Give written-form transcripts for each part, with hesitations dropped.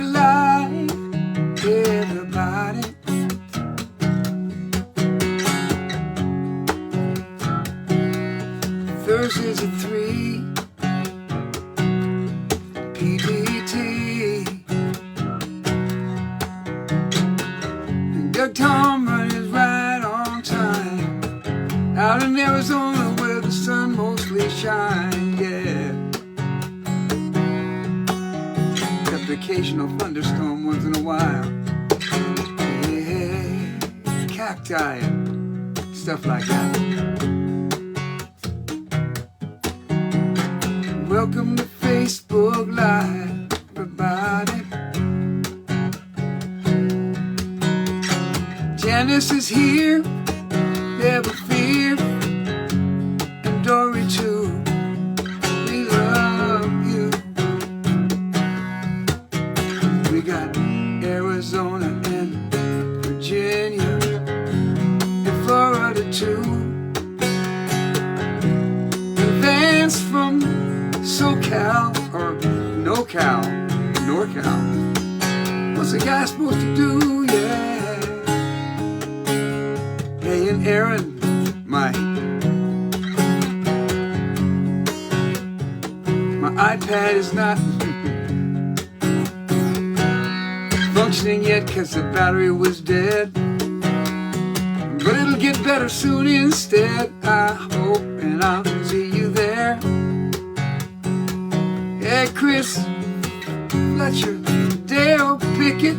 alive, everybody. Thursdays at 3, PDT. And Doug Tomlin is right on time, out in Arizona where the sun mostly shines, yeah. Except occasional thunderstorm once in a while. Yeah, cacti and stuff like that. Welcome to Facebook Live, everybody. Janice is here, never fear, and Dory too. We love you. We got Arizona and Virginia, and Florida too. And Vance from SoCal, or NoCal, NorCal. What's a guy supposed to do, yeah? Hey, and Aaron, my iPad is not functioning yet because the battery was dead. But it'll get better soon instead, I hope, and I'll see you there. Hey, Chris Fletcher, Dale Pickett,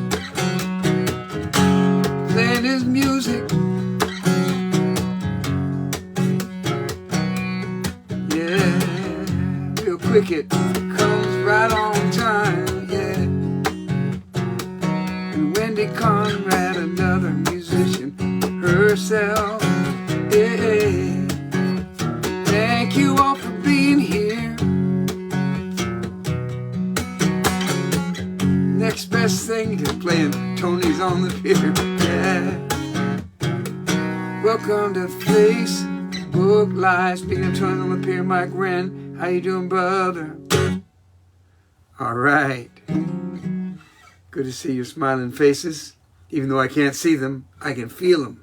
playing his music. Yeah, real quick, it comes right on time, yeah. And Wendy Conrad, another musician herself, yeah. Thank you all for being here. Next best thing to playing Tony's on the Pier, yeah. Welcome to Facebook Live. Speaking of Tony on the Pier, Mike Wren. How you doing, brother? All right. Good to see your smiling faces. Even though I can't see them, I can feel them.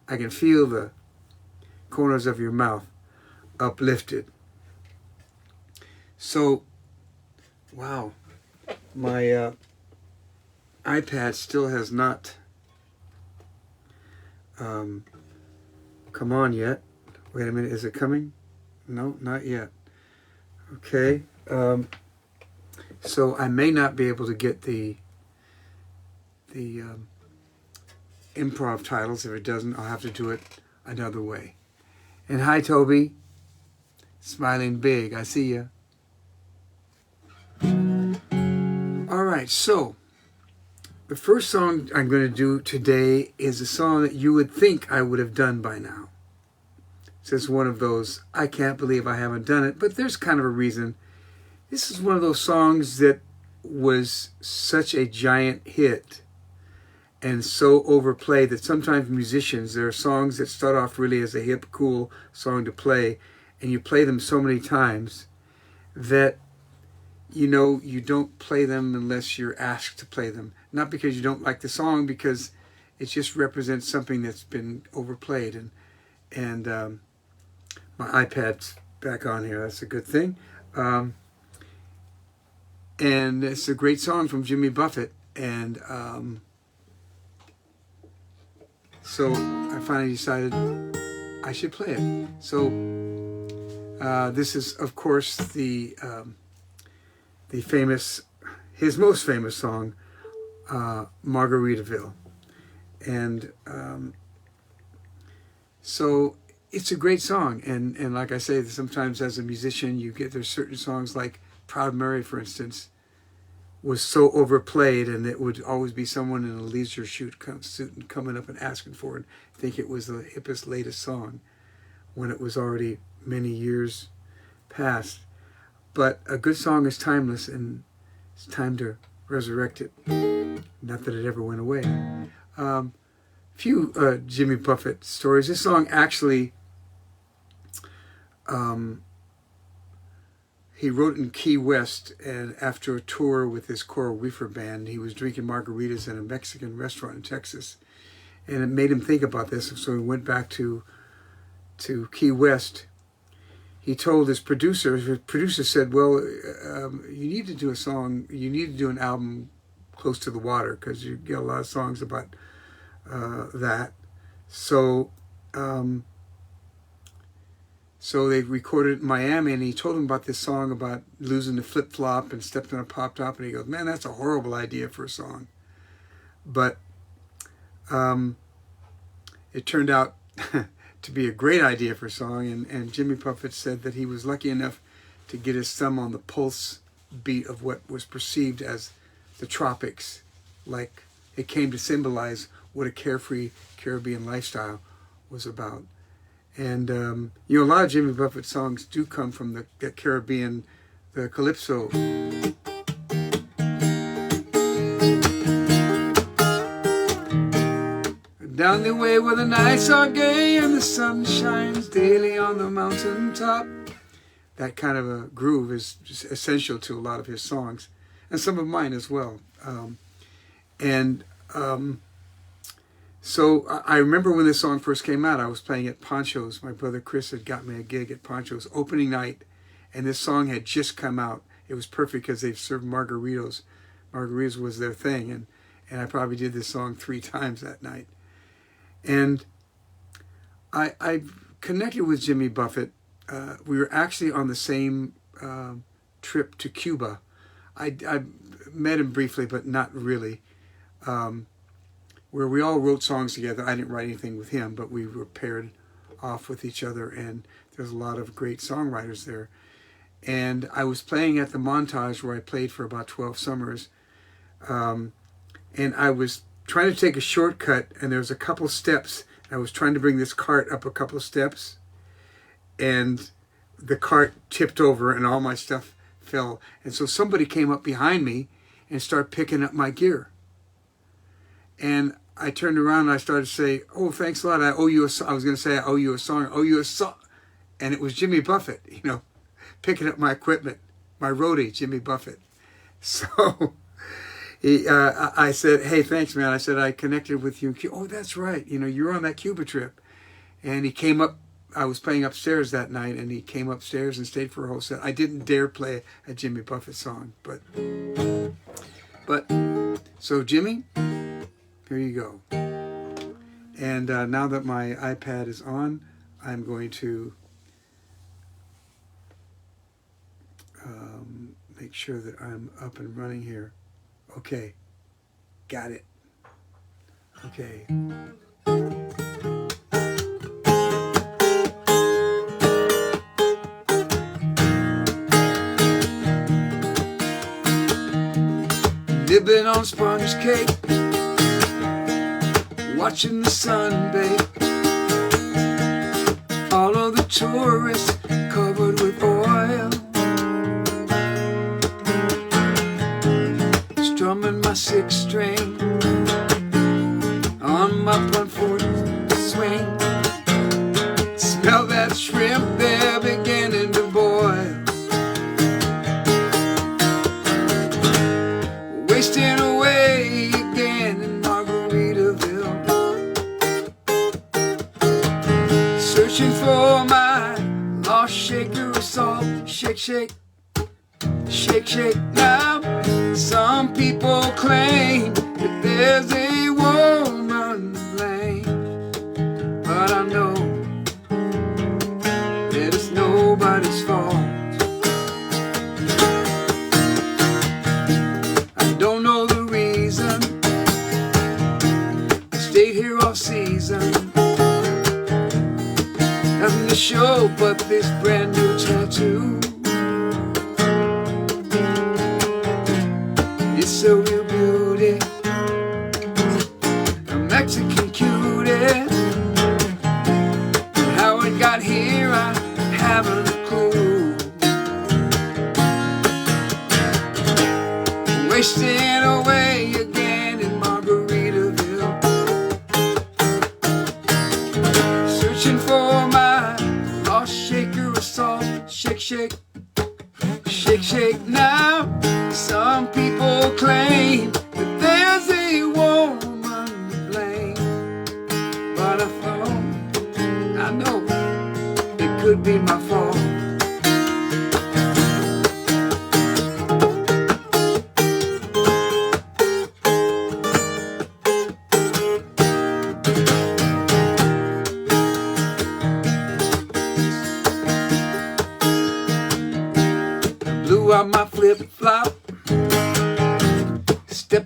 I can feel the corners of your mouth uplifted. So, wow. My iPad still has not come on yet. Wait a minute, is it coming? No, not yet. Okay. So I may not be able to get the improv titles. If it doesn't, I'll have to do it another way. And hi, Toby. Smiling big. I see ya. All right, so the first song I'm going to do today is a song that you would think I would have done by now. It's one of those, I can't believe I haven't done it, but there's kind of a reason. This is one of those songs that was such a giant hit and so overplayed that sometimes musicians, there are songs that start off really as a hip, cool song to play, and you play them so many times that you know you don't play them unless you're asked to play them. Not because you don't like the song, because it just represents something that's been overplayed. And my iPad's back on here. That's a good thing. And it's a great song from Jimmy Buffett. And so I finally decided I should play it. So this is, of course, the famous, his most famous song, Margaritaville. And so it's a great song. And like I say, sometimes as a musician, there's certain songs like Proud Mary, for instance, was so overplayed, and it would always be someone in a leisure suit and coming up and asking for it. I think it was the hippest, latest song when it was already many years past. But a good song is timeless, and it's time to resurrect it. Not that it ever went away. Few Jimmy Buffett stories. This song actually, he wrote in Key West, and after a tour with his Coral Reefer band, he was drinking margaritas in a Mexican restaurant in Texas, and it made him think about this. So he went back to Key West. He told his producer said, well, you need to do a song, you need to do an album close to the water, because you get a lot of songs about that. So so they recorded it in Miami, and he told him about this song about losing the flip-flop and stepped on a pop top, and he goes, man, that's a horrible idea for a song. But it turned out to be a great idea for a song, and Jimmy Buffett said that he was lucky enough to get his thumb on the pulse beat of what was perceived as the tropics, like it came to symbolize what a carefree Caribbean lifestyle was about. And you know, a lot of Jimmy Buffett songs do come from the Caribbean, the calypso. Down the way where the nights are gay and the sun shines daily on the mountain top. That kind of a groove is just essential to a lot of his songs, and some of mine as well. So I remember when this song first came out, I was playing at Poncho's. My brother Chris had got me a gig at Poncho's opening night, and this song had just come out. It was perfect because they served margaritas. Margaritas was their thing, and I probably did this song 3 times that night. And I connected with Jimmy Buffett. We were actually on the same trip to Cuba. I met him briefly, but not really. Where we all wrote songs together. I didn't write anything with him, but we were paired off with each other, and there's a lot of great songwriters there. And I was playing at the Montage, where I played for about 12 summers, and I was trying to take a shortcut, and there was a couple steps. I was trying to bring this cart up a couple of steps, and the cart tipped over, and all my stuff fell. And so somebody came up behind me and started picking up my gear. And I turned around and I started to say, oh, thanks a lot. I owe you a song. I was going to say, I owe you a song. I owe you a song. And it was Jimmy Buffett, you know, picking up my equipment, my roadie, Jimmy Buffett. So I said, hey, thanks, man. I said, I connected with you in Cuba. Oh, that's right. You know, you were on that Cuba trip. And he came up. I was playing upstairs that night, and he came upstairs and stayed for a whole set. I didn't dare play a Jimmy Buffett song. But so Jimmy, here you go. And now that my iPad is on, I'm going to make sure that I'm up and running here. Okay, got it. Okay. Nibbling on sponge cake, watching the sun bake. All of the tourists covered with oil, strumming my 6-string on my front porch swing. Smell that shrimp, they're beginning to boil. Wasting away again in Margaritaville, searching for my lost shaker of salt. Shake, shake, shake, shake now. Some people claim that there's a woman to blame, but I know that it's nobody's fault. I don't know the reason I stayed here all season, nothing to show but this brand new tattoo. It's a real beauty, a Mexican cutie. And how it got here, I haven't a clue. Wasting away again in Margaritaville, searching for my lost shaker of salt. Shake, shake,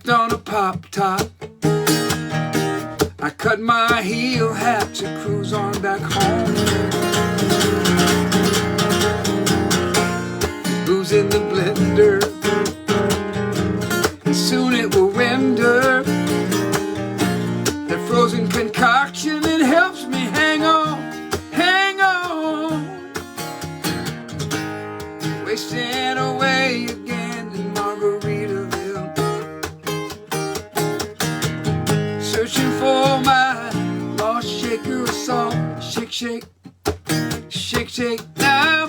left on a pop top. I cut my heel hat to cruise on back home. Booze in the blender, and soon it will render that frozen concoction that helps me hang on, hang on. Wasting away again in Margaritaville, searching for my lost shaker of salt. Shake, shake, shake, shake now.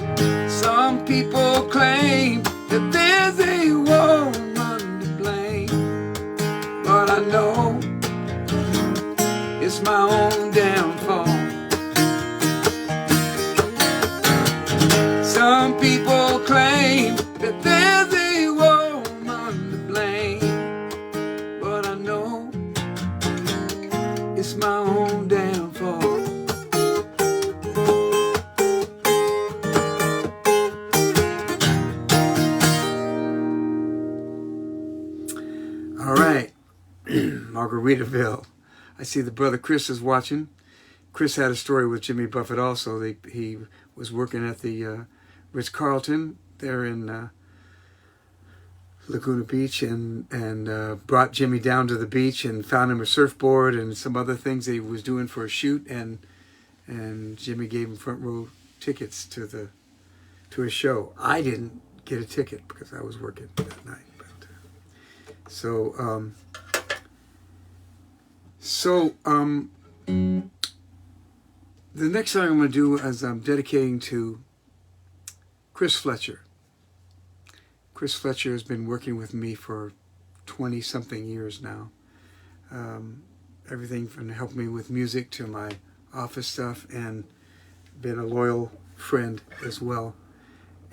Some people claim that there's a woman to blame, but I know it's my own downfall. Some people claim that there's a woman to blame, but I know it's my own downfall. All right, Margaritaville. I see the brother Chris is watching. Chris had a story with Jimmy Buffett also. He was working at the Ritz-Carlton there in Laguna Beach and brought Jimmy down to the beach and found him a surfboard and some other things that he was doing for a shoot, and Jimmy gave him front row tickets to a show. I didn't get a ticket because I was working that night. The next song I'm going to do is I'm dedicating to Chris Fletcher. Chris Fletcher has been working with me for 20-something years now. Everything from helping me with music to my office stuff, and been a loyal friend as well.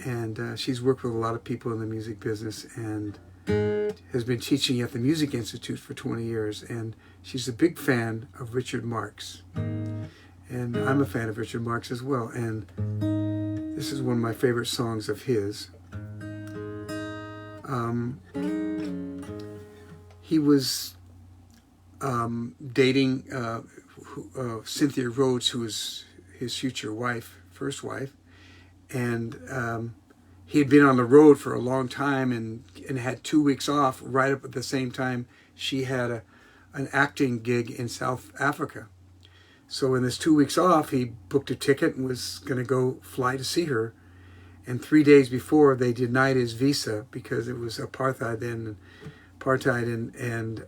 And she's worked with a lot of people in the music business and has been teaching at the Music Institute for 20 years. And she's a big fan of Richard Marx. And I'm a fan of Richard Marx as well. And this is one of my favorite songs of his. He was dating Cynthia Rhodes, who was his future wife, first wife. And he had been on the road for a long time and had 2 weeks off right up at the same time she had an acting gig in South Africa. So in this 2 weeks off, he booked a ticket and was going to go fly to see her. And 3 days before, they denied his visa because it was apartheid then, and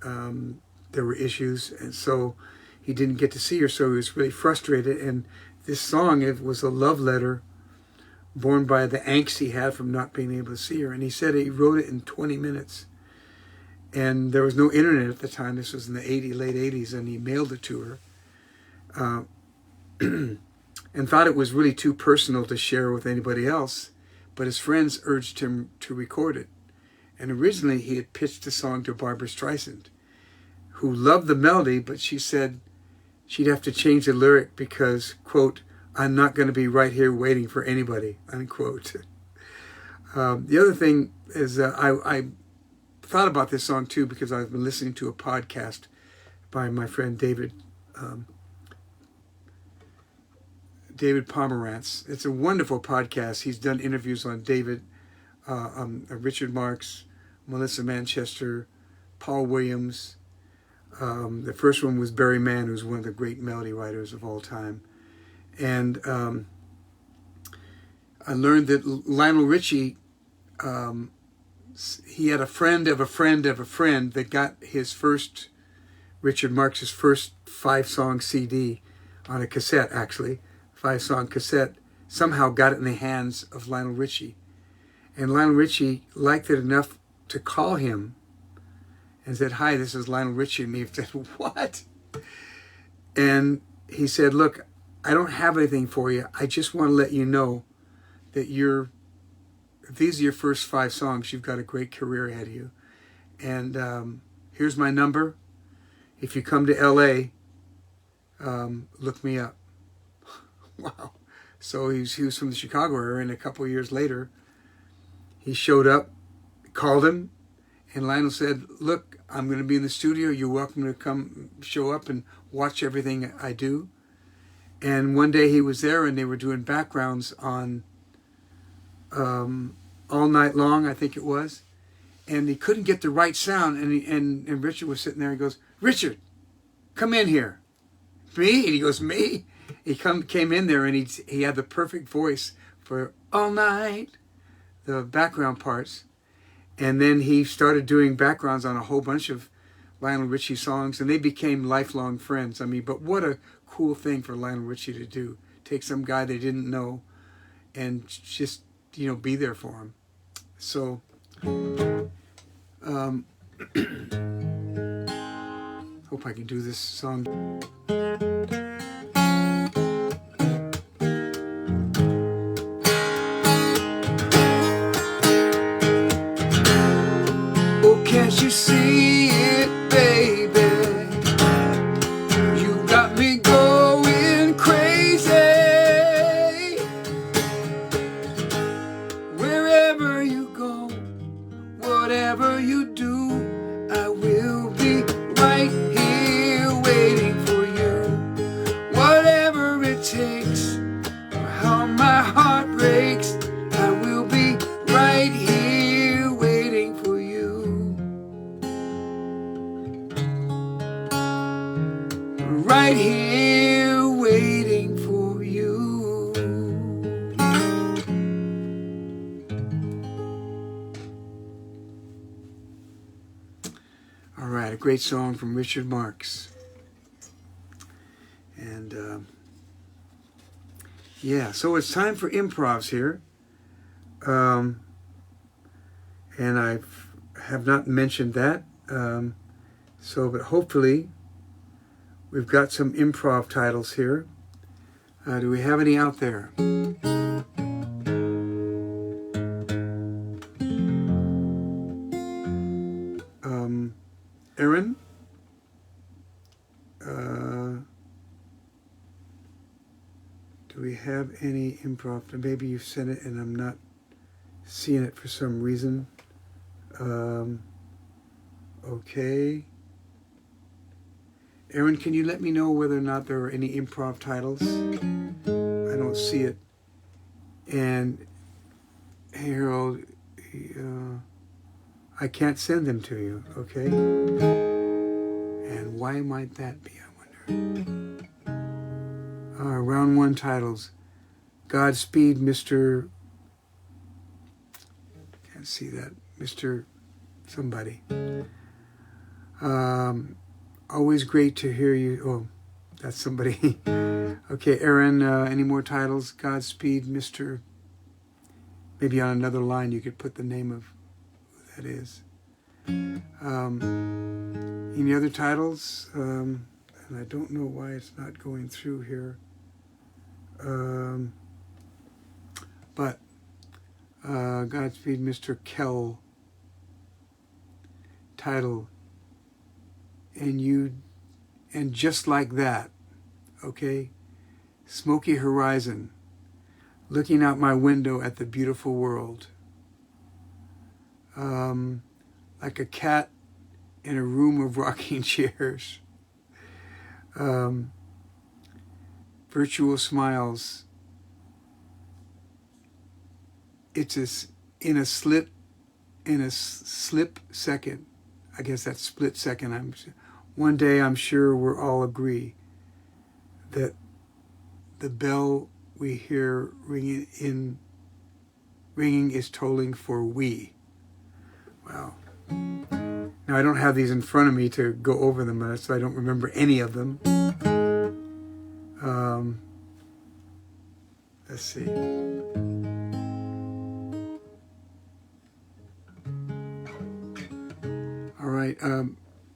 there were issues. And so he didn't get to see her, so he was really frustrated. And this song, it was a love letter born by the angst he had from not being able to see her. And he said he wrote it in 20 minutes. And there was no internet at the time. This was in the late 80s, and he mailed it to her. And thought it was really too personal to share with anybody else, but his friends urged him to record it. And originally he had pitched the song to Barbra Streisand, who loved the melody, but she said she'd have to change the lyric because, quote, "I'm not going to be right here waiting for anybody," unquote. The other thing is I thought about this song too because I've been listening to a podcast by my friend David Pomerantz. It's a wonderful podcast. He's done interviews on Richard Marx, Melissa Manchester, Paul Williams. The first one was Barry Mann, who's one of the great melody writers of all time. And I learned that Lionel Richie, he had a friend of a friend of a friend that got Richard Marx's first 5-song CD on a cassette, actually. 5-song cassette, somehow got it in the hands of Lionel Richie. And Lionel Richie liked it enough to call him and said, "Hi, this is Lionel Richie." And he said, "What?" And he said, "Look, I don't have anything for you. I just want to let you know that if these are your first 5 songs, you've got a great career ahead of you. And here's my number. If you come to LA, look me up." Wow. So he was from the Chicago area, and a couple of years later, he showed up, called him, And Lionel said, look, I'm going to be in the studio. You're welcome to come show up and watch everything I do. And one day he was there and they were doing backgrounds on All Night Long, I think it was. And he couldn't get the right sound. And Richard was sitting there and goes, Richard, come in here. Me? And he goes, me? He came in there and he had the perfect voice for All Night, the background parts. And then he started doing backgrounds on a whole bunch of Lionel Richie songs, and they became lifelong friends. I mean, but what a cool thing for Lionel Richie to do. Take some guy they didn't know and just, you know, be there for him. So, hope I can do this song. Can't you see it, baby? You got me going crazy. Wherever you go, whatever you do, I will be right here waiting for you. Whatever it takes, or how my heart breaks, I will be right here waiting for you. Right here waiting for you. All right, a great song from Richard Marx. And yeah, so it's time for improvs here. And I have not mentioned that. But hopefully we've got some improv titles here. Do we have any out there? Aaron? Do we have any improv? Maybe you've sent it and I'm not seeing it for some reason. Okay. Aaron, can you let me know whether or not there are any improv titles? I don't see it. And Harold, I can't send them to you, okay? And why might that be, I wonder? Round one titles. Godspeed, Mr. Can't see that. Mr. Somebody. Always great to hear you. Oh, that's somebody. Okay, Aaron, any more titles? Godspeed, Mr. Maybe on another line you could put the name of who that is. Any other titles? And I don't know why it's not going through here. But Godspeed, Mr. Kell. Title. And just like that, okay? Smoky horizon, looking out my window at the beautiful world. Like a cat in a room of rocking chairs. Virtual smiles. It's in a slip second. I guess that's split second. One day I'm sure we'll all agree that the bell we hear ringing is tolling for we. Wow. Now I don't have these in front of me to go over them, so I don't remember any of them. Let's see. All right.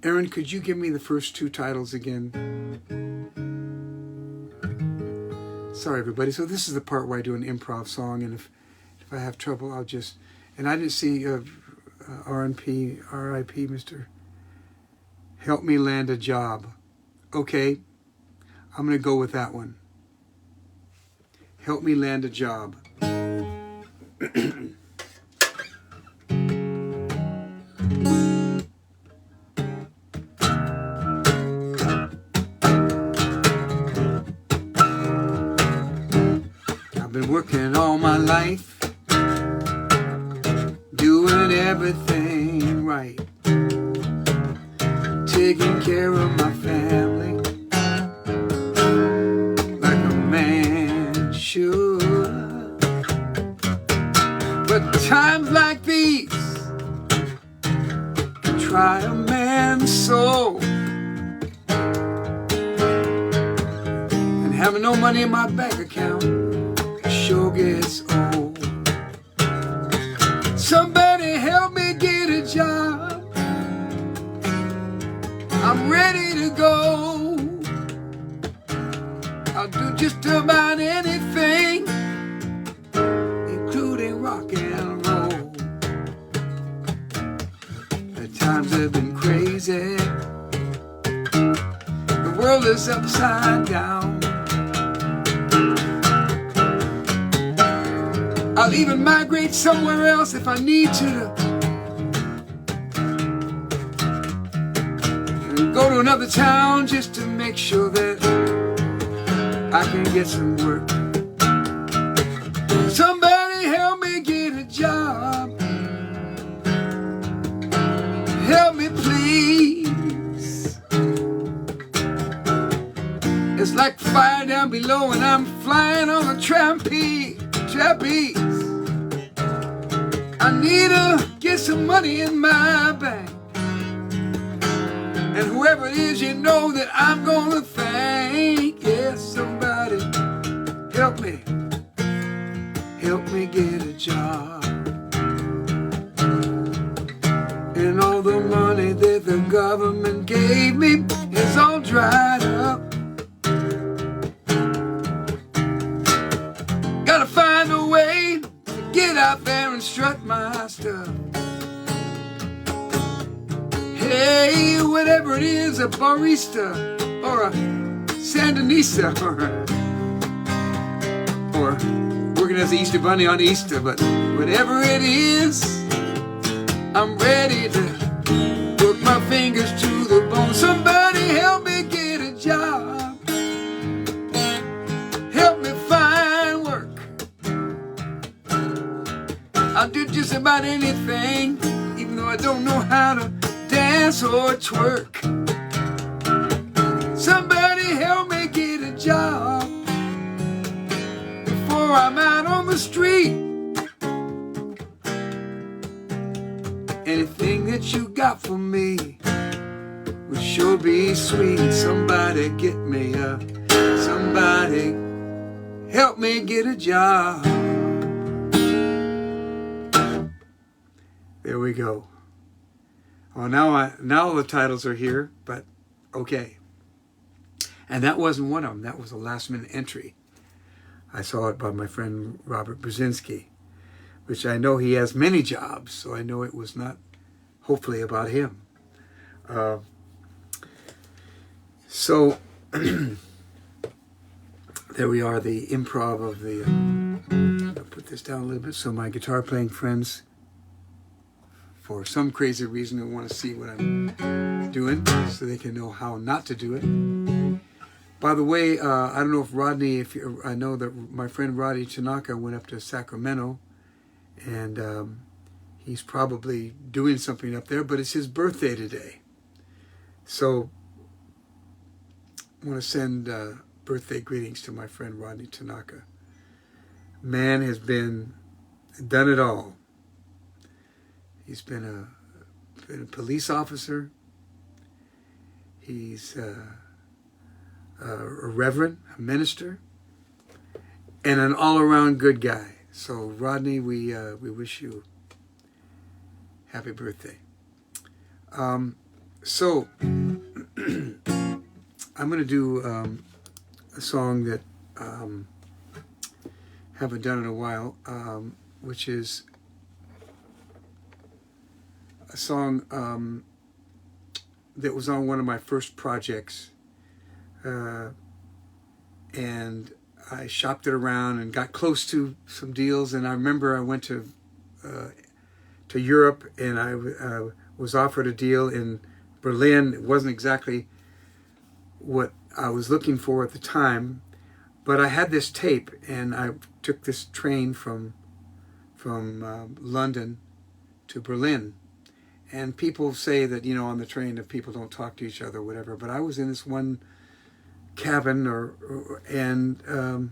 Aaron, could you give me the first two titles again? Sorry, everybody. So this is the part where I do an improv song, and if I have trouble, I'll just... And I didn't see R.I.P. Mr. Help Me Land a Job. Okay, I'm going to go with that one. Help me land a job. been working all my life, doing everything right, taking care of my family like a man should. But times like these can try a man's soul, and having no money in my bank account sure gets old. Somebody help me get a job, I'm ready to go. I'll do just about anything, including rock and roll. The times have been crazy, the world is upside down. I'll even migrate somewhere else if I need to, and go to another town just to make sure that I can get some work. Somebody help me get a job, help me please. It's like fire down below and I'm flying on a trapeze. I need to get some money in my bank, and whoever it is, you know that I'm gonna thank. Yes, somebody help me get a job. And all the money that the government gave me is all dried up. Gotta find a way to get out there and strut my stuff. Hey, whatever it is, a barista or a Sandinista or working as the Easter Bunny on Easter, but whatever it is, I'm ready to work my fingers to the bone. Somebody help me get a job, help me find work. I'll do just about anything, even though I don't know how to dance or twerk. Somebody help me get a job before I'm out on the street. Anything that you got for me would sure be sweet. Somebody get me somebody help me get a job. There we go. Oh, now the titles are here, but okay. And that wasn't one of them. That was a last-minute entry. I saw it by my friend Robert Brzezinski, which I know he has many jobs, so I know it was not, hopefully, about him. So there we are, the improv of the... I'll put this down a little bit so my guitar-playing friends, for some crazy reason, who want to see what I'm doing, so they can know how not to do it. By the way, I don't know if Rodney, I know that my friend Rodney Tanaka went up to Sacramento, and he's probably doing something up there, but it's his birthday today. So I want to send birthday greetings to my friend Rodney Tanaka. Man has done it all. He's been a police officer. He's a reverend, a minister, and an all-around good guy. So, Rodney, we wish you happy birthday. So, I'm going to do a song that haven't done in a while, which is a song that was on one of my first projects, and I shopped it around and got close to some deals. And I remember I went to Europe, and I was offered a deal in Berlin. It wasn't exactly what I was looking for at the time, But I had this tape, and I took this train from London to Berlin. And people say that, you know, on the train that people don't talk to each other or whatever. But I was in this one cabin, and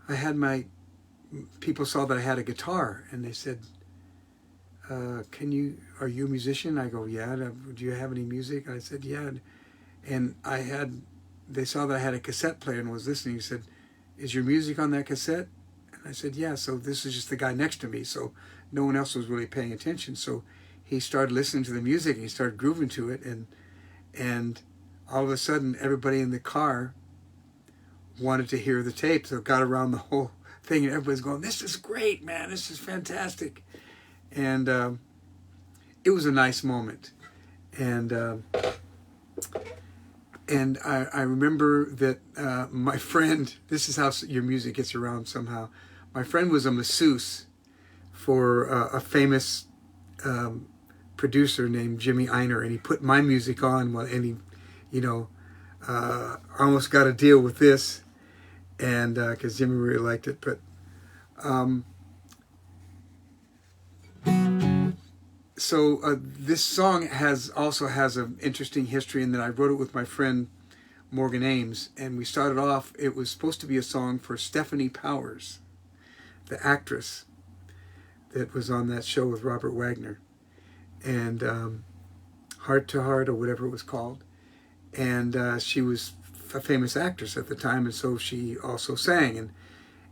I had people saw that I had a guitar, and they said, are you a musician? I go, yeah. Do you have any music? And I said, yeah. And they saw that I had a cassette player and was listening. He said, is your music on that cassette? And I said, yeah. So this is just the guy next to me. So no one else was really paying attention. So he started listening to the music, and he started grooving to it. And all of a sudden, everybody in the car wanted to hear the tape. So it got around the whole thing, and everybody's going, this is great, man. This is fantastic. And it was a nice moment. And I remember that my friend, this is how your music gets around somehow. My friend was a masseuse for a famous producer named Jimmy Einer, and he put my music on, and he, you know, almost got a deal with this, and because Jimmy really liked it. But so this song also has an interesting history in that I wrote it with my friend Morgan Ames, and we started off, it was supposed to be a song for Stephanie Powers, the actress that was on that show with Robert Wagner, and Heart to Heart, or whatever it was called. And she was a famous actress at the time, and so she also sang.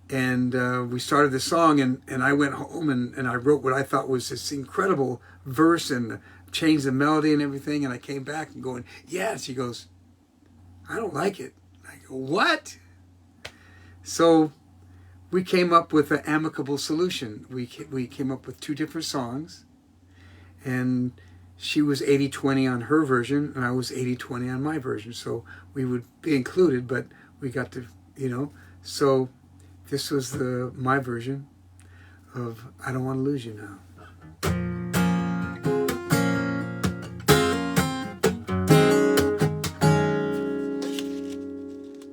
And we started this song, and I went home and I wrote what I thought was this incredible verse and changed the melody and everything. And I came back and going, yeah. And she goes, I don't like it. I go, what? So we came up with an amicable solution. We came up with two different songs, and she was 80-20 on her version, and I was 80-20 on my version. So we would be included, but we got to, you know, so this was my version of I Don't Want to Lose You Now.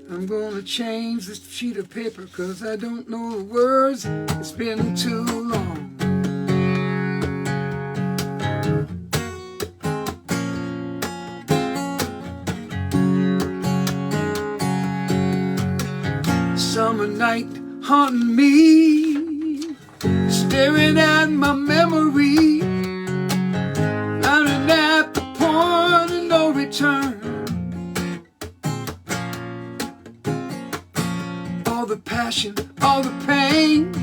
I'm gonna change this sheet of paper 'cause I don't know the words. It's been too long. Summer night haunting me, staring at my memory, running at the point of no return. All the passion, all the pain,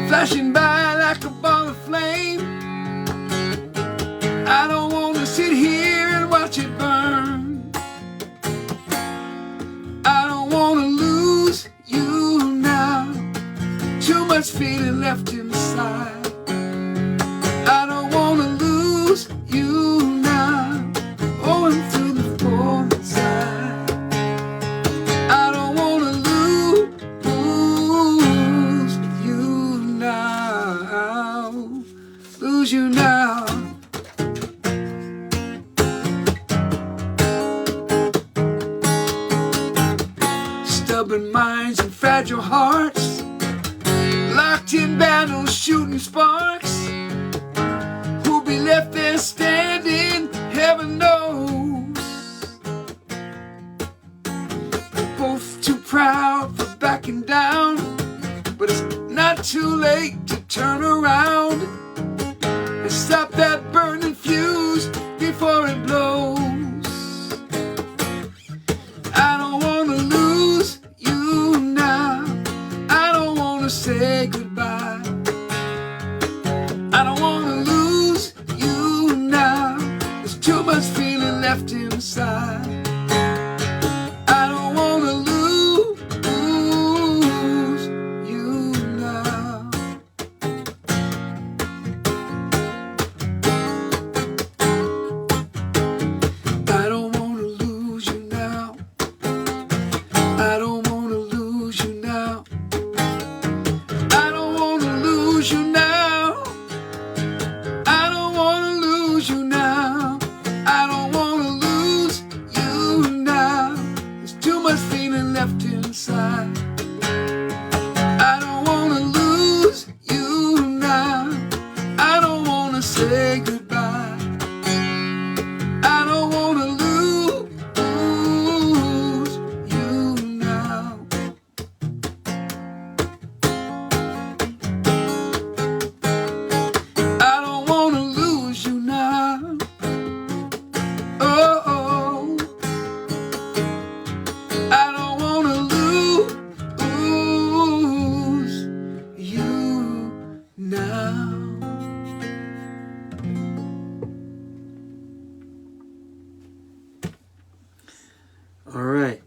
flashing by like a ball of flame. I don't want to sit here and watch it burn. I don't want to lose you now. Too much feeling left inside. I don't want to lose you now. Going through the fall inside. I don't want to lose you now. Lose you now. Stubborn minds and fragile hearts, locked in battles, shooting sparks. Who'll be left there standing, heaven knows. Both too proud for backing down, but it's not too late to turn around and stop that burning fuse before it blows. I don't want to lose you now. I don't want to say goodbye. I don't want to lose you now. There's too much feeling left inside. I don't want to lose you now. I don't want to lose you now. I don't want to lose you now. I don't want to lose you now. I don't want to lose you now. I don't want to lose you All right.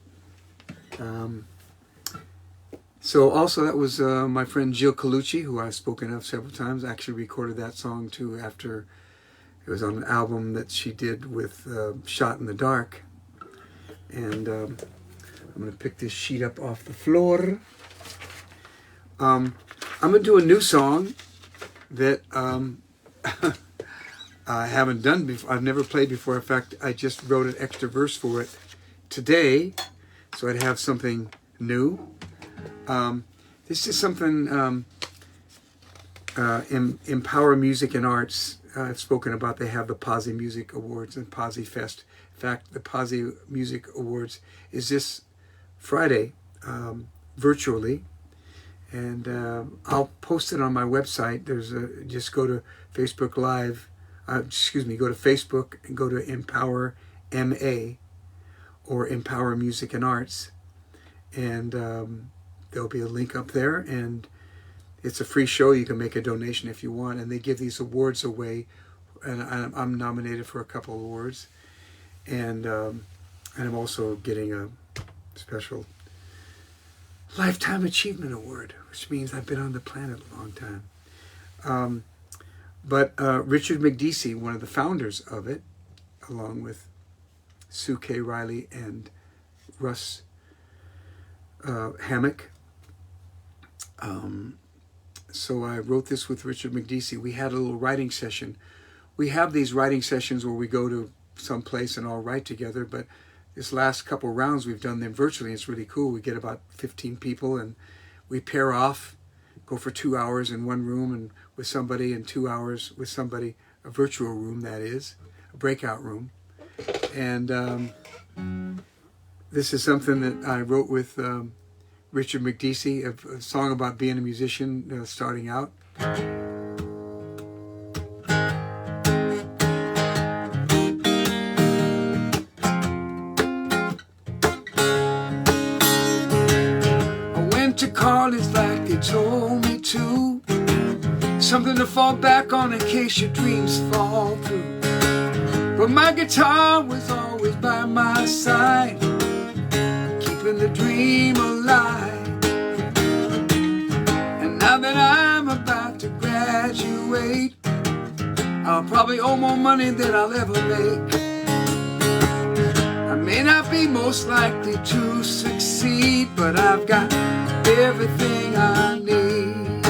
So also that was my friend Jill Colucci, who I've spoken of several times. I actually recorded that song too after it was on an album that she did with Shot in the Dark. And I'm going to pick this sheet up off the floor. I'm going to do a new song that I haven't done before. I've never played before. In fact, I just wrote an extra verse for it today, so I'd have something new. This is something Empower Music and Arts. I've spoken about. They have the Posse Music Awards and Posse Fest. In fact, the Posse Music Awards is this Friday, virtually, and I'll post it on my website. Just go to Facebook Live. Go to Facebook and go to Empower MA or Empower Music and Arts, and there'll be a link up there, and it's a free show. You can make a donation if you want, and they give these awards away, and I'm nominated for a couple of awards, and I'm also getting a special Lifetime Achievement Award, which means I've been on the planet a long time. But Richard McDeesey, one of the founders of it, along with Sue K. Riley and Russ Hammock. So I wrote this with Richard McDeesey. We had a little writing session. We have these writing sessions where we go to some place and all write together, but this last couple rounds we've done them virtually. It's really cool. We get about 15 people and we pair off, go for 2 hours in one room and with somebody, and 2 hours with somebody, a virtual room that is, a breakout room. And this is something that I wrote with Richard McDeesey, a song about being a musician starting out. I went to college like they told me to, something to fall back on in case your dreams fall through. But my guitar was always by my side, keeping the dream alive. And now that I'm about to graduate, I'll probably owe more money than I'll ever make. I may not be most likely to succeed, but I've got everything I need.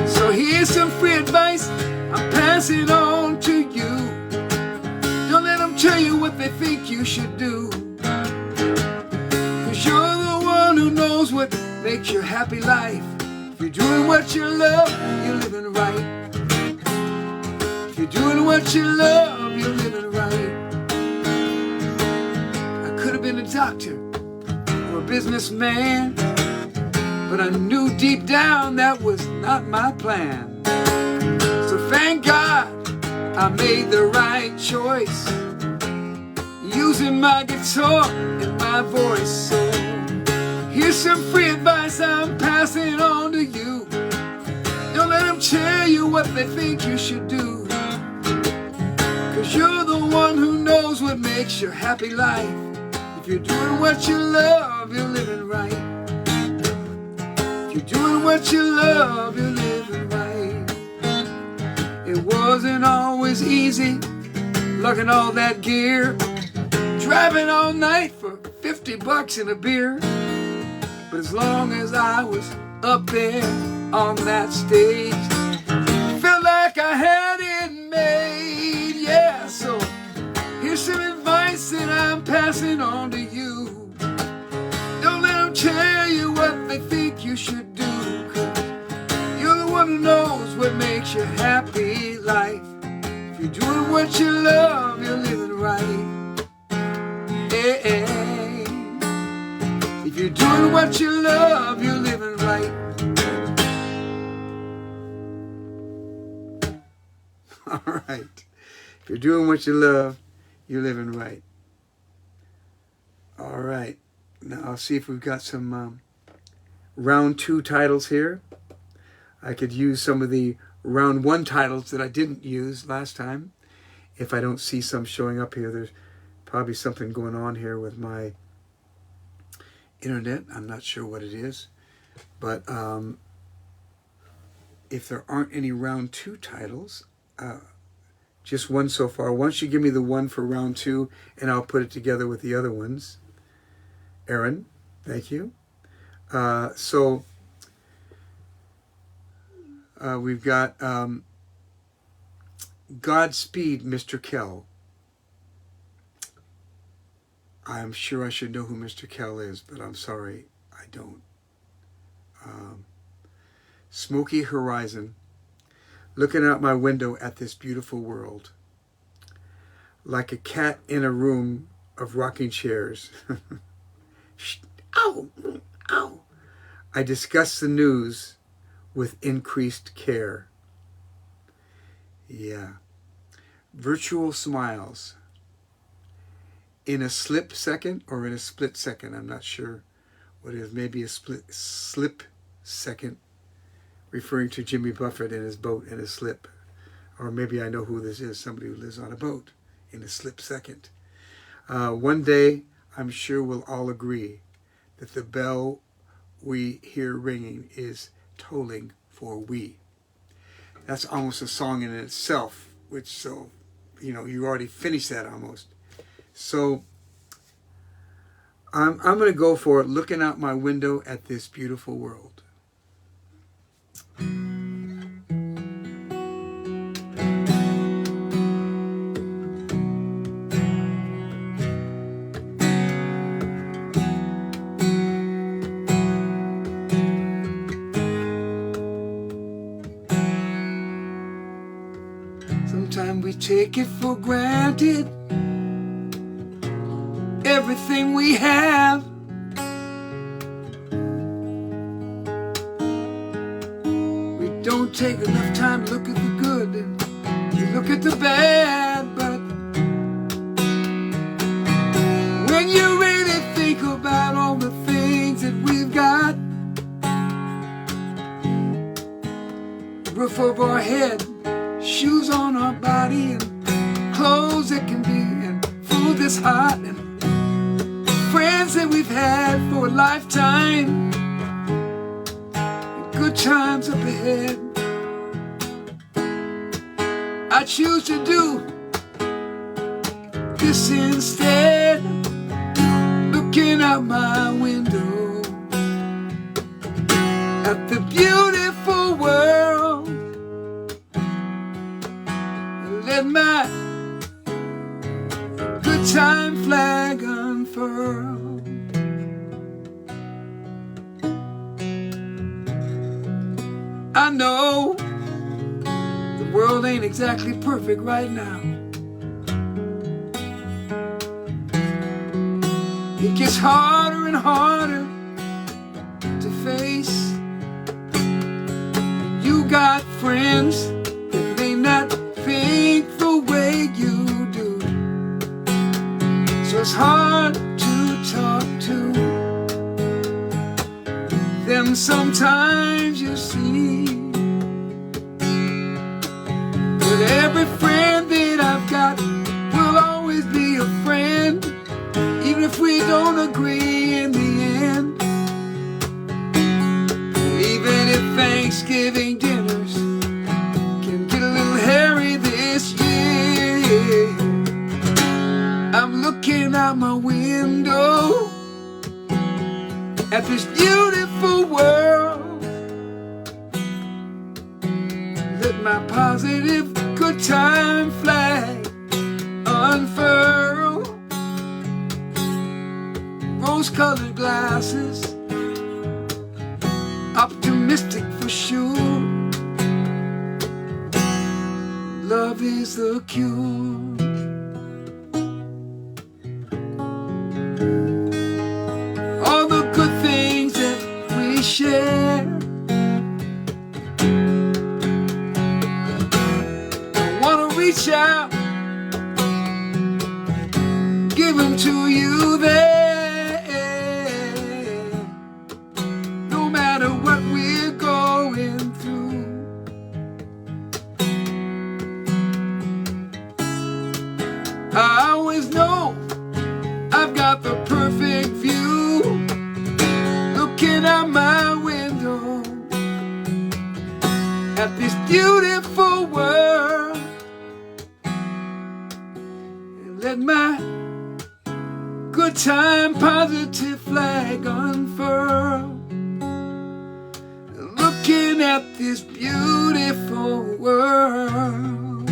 So here's some free advice I'm passing on to you. Don't let them tell you what they think you should do, 'cause you're the one who knows what makes your happy life. If you're doing what you love, you're living right. If you're doing what you love, you're living right. I could have been a doctor or a businessman, but I knew deep down that was not my plan. So thank God I made the right choice, using my guitar and my voice. So here's some free advice I'm passing on to you. Don't let them tell you what they think you should do, 'cause you're the one who knows what makes your happy life. If you're doing what you love, you're living right. If you're doing what you love, you're living right. It wasn't always easy, lugging all that gear, driving all night for $50 and a beer. But as long as I was up there on that stage, felt like I had it made. Yeah, so here's some advice that I'm passing on to you. Don't let them tell you what they think you should do, 'cause you're the one who knows what makes your happy life. If you're doing what you love, you're living right. Hey, if you're doing what you love, you're living right. All right. If you're doing what you love, you're living right. All right. Now I'll see if we've got some round 2 titles here. I could use some of the round 1 titles that I didn't use last time. If I don't see some showing up here, there's probably something going on here with my internet. I'm not sure what it is. But if there aren't any round 2 titles, just one so far. Why don't you give me the one for round 2, and I'll put it together with the other ones. Aaron, thank you. We've got Godspeed, Mr. Kell. I'm sure I should know who Mr. Kell is, but I'm sorry, I don't. Smoky Horizon, looking out my window at this beautiful world. Like a cat in a room of rocking chairs. Ow! Ow! I discuss the news with increased care. Yeah. Virtual smiles. In a slip second or in a split second, I'm not sure what it is. Maybe a slip second, referring to Jimmy Buffett and his boat in a slip. Or maybe I know who this is, somebody who lives on a boat in a slip second. One day, I'm sure we'll all agree that the bell we hear ringing is tolling for we. That's almost a song in itself, which, so, you know, you already finished that almost. So I'm going to go for it, looking out my window at this beautiful world. Sometimes we take it for granted, everything we have. We don't take enough time to look at the good and you look at the bad. But when you really think about all the things that we've got, roof over our head, shoes on our body, and clothes that can be, and food that's hot, and friends that we've had for a lifetime, and good times up ahead. I choose to do this instead, looking out my window at the beautiful world. Let my good time flag unfurl. I know the world ain't exactly perfect right now. It gets harder and harder to face. You got friends that may not think the way you do, so it's hard to talk to them sometimes, you see. But every friend that I've got will always be a friend, even if we don't agree in the end. Even if Thanksgiving dinners can get a little hairy this year, I'm looking out my window at this beautiful world. Let my positive good time flag unfurl. Rose-colored glasses, optimistic for sure. Love is the cure. All the good things that we share, I want to reach out, give them to you there, no matter what we're going through. I always know I've got the perfect view. good time, positive flag unfurled. Looking at this beautiful world.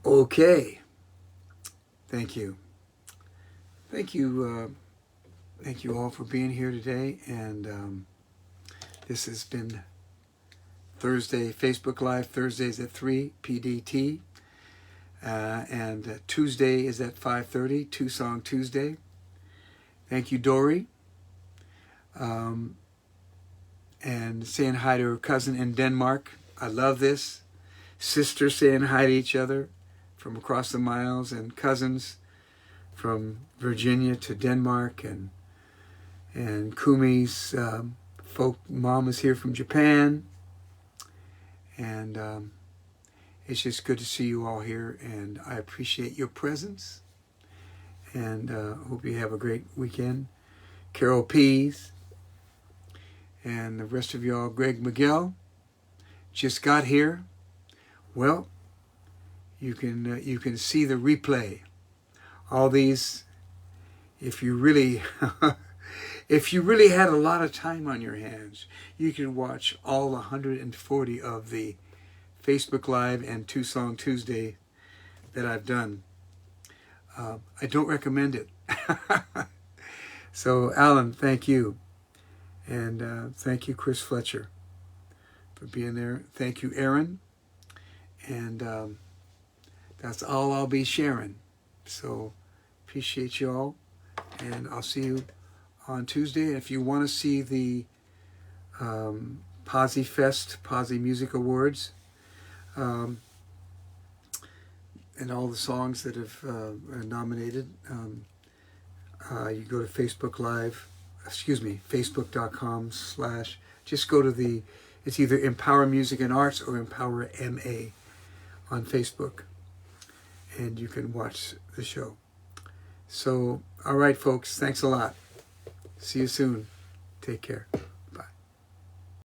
Okay. Thank you. Thank you all for being here today. And this has been Thursday, Facebook Live, Thursdays at 3 PDT. And Tuesday is at 5:30, Two Song Tuesday. Thank you, Dory. And saying hi to her cousin in Denmark. I love this. Sisters saying hi to each other from across the miles, and cousins from Virginia to Denmark, and Kumi's mom is here from Japan. And it's just good to see you all here, and I appreciate your presence. And hope you have a great weekend. Carol Pease and the rest of y'all. Greg Miguel just got here. Well, you can see the replay. All these, if you really had a lot of time on your hands, you can watch all 140 of the Facebook Live and Two Song Tuesday that I've done. I don't recommend it. So, Alan, thank you. And thank you, Chris Fletcher, for being there. Thank you, Aaron. And that's all I'll be sharing. So, appreciate you all. And I'll see you on Tuesday. If you want to see the Posse Fest, Posse Music Awards, and all the songs that have nominated, you go to Facebook Live, Facebook.com/ just go to it's either Empower Music and Arts or Empower MA on Facebook, and you can watch the show. So, all right, folks, thanks a lot. See you soon. Take care.